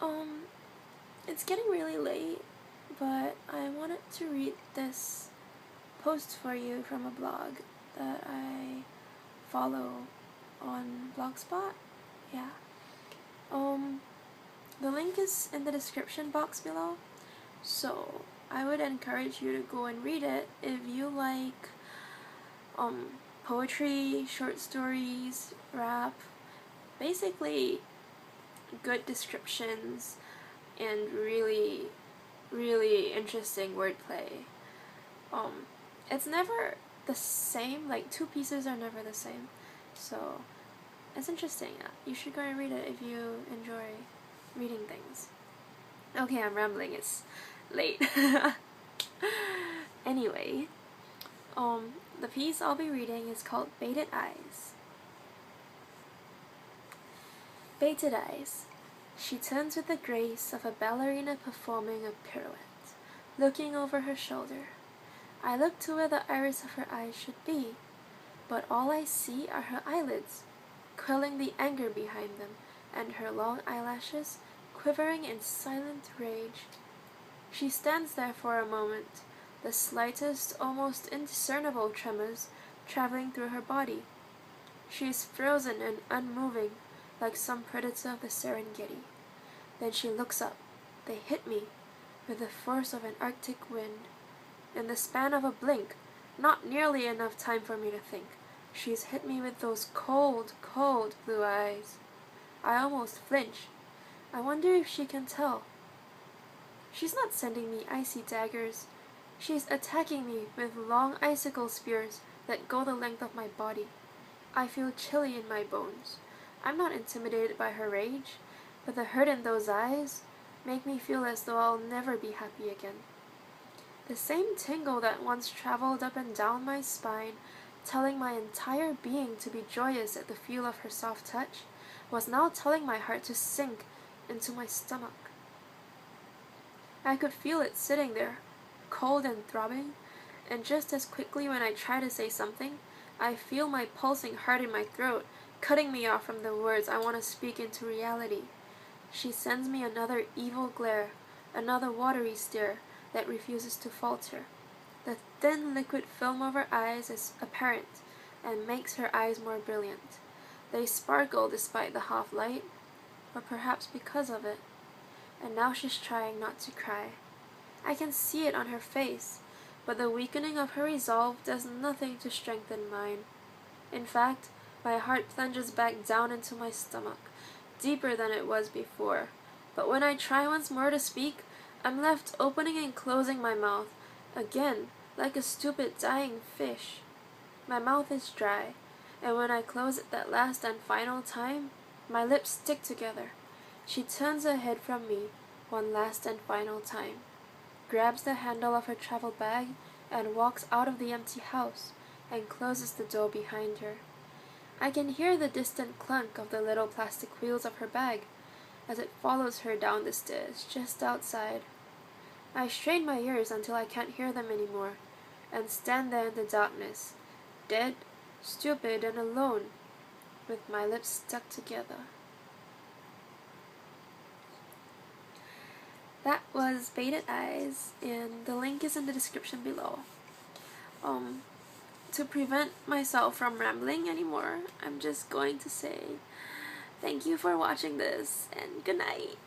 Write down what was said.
Um, it's getting really late, but I wanted to read this post for you from a blog that I follow on Blogspot. Yeah. The link is in the description box below, so I would encourage you to go and read it if you like poetry, short stories, rap, basically good descriptions and really, really interesting wordplay. It's never the same, like two pieces are never the same, so it's interesting. You should go and read it if you enjoy reading things. Okay, I'm rambling, it's late. Anyway, the piece I'll be reading is called Baited Eyes. Baited eyes. She turns with the grace of a ballerina performing a pirouette, looking over her shoulder. I look to where the iris of her eyes should be, but all I see are her eyelids, quelling the anger behind them, and her long eyelashes quivering in silent rage. She stands there for a moment, the slightest, almost indiscernible tremors traveling through her body. She is frozen and unmoving, like some predator of the Serengeti. Then she looks up. They hit me with the force of an Arctic wind. In the span of a blink, not nearly enough time for me to think, she's hit me with those cold, cold blue eyes. I almost flinch. I wonder if she can tell. She's not sending me icy daggers. She's attacking me with long icicle spears that go the length of my body. I feel chilly in my bones. I'm not intimidated by her rage, but the hurt in those eyes make me feel as though I'll never be happy again. The same tingle that once traveled up and down my spine, telling my entire being to be joyous at the feel of her soft touch, was now telling my heart to sink into my stomach. I could feel it sitting there, cold and throbbing, and just as quickly when I try to say something, I feel my pulsing heart in my throat, cutting me off from the words I want to speak into reality. She sends me another evil glare, another watery stare that refuses to falter. The thin liquid film of her eyes is apparent and makes her eyes more brilliant. They sparkle despite the half light, or perhaps because of it. And now she's trying not to cry. I can see it on her face, but the weakening of her resolve does nothing to strengthen mine. In fact, my heart plunges back down into my stomach, deeper than it was before. But when I try once more to speak, I'm left opening and closing my mouth, again, like a stupid dying fish. My mouth is dry, and when I close it that last and final time, my lips stick together. She turns her head from me one last and final time, grabs the handle of her travel bag, and walks out of the empty house and closes the door behind her. I can hear the distant clunk of the little plastic wheels of her bag as it follows her down the stairs just outside. I strain my ears until I can't hear them anymore, and stand there in the darkness, dead, stupid, and alone, with my lips stuck together. That was Baited Eyes, and the link is in the description below. To prevent myself from rambling anymore, I'm just going to say thank you for watching this, and good night.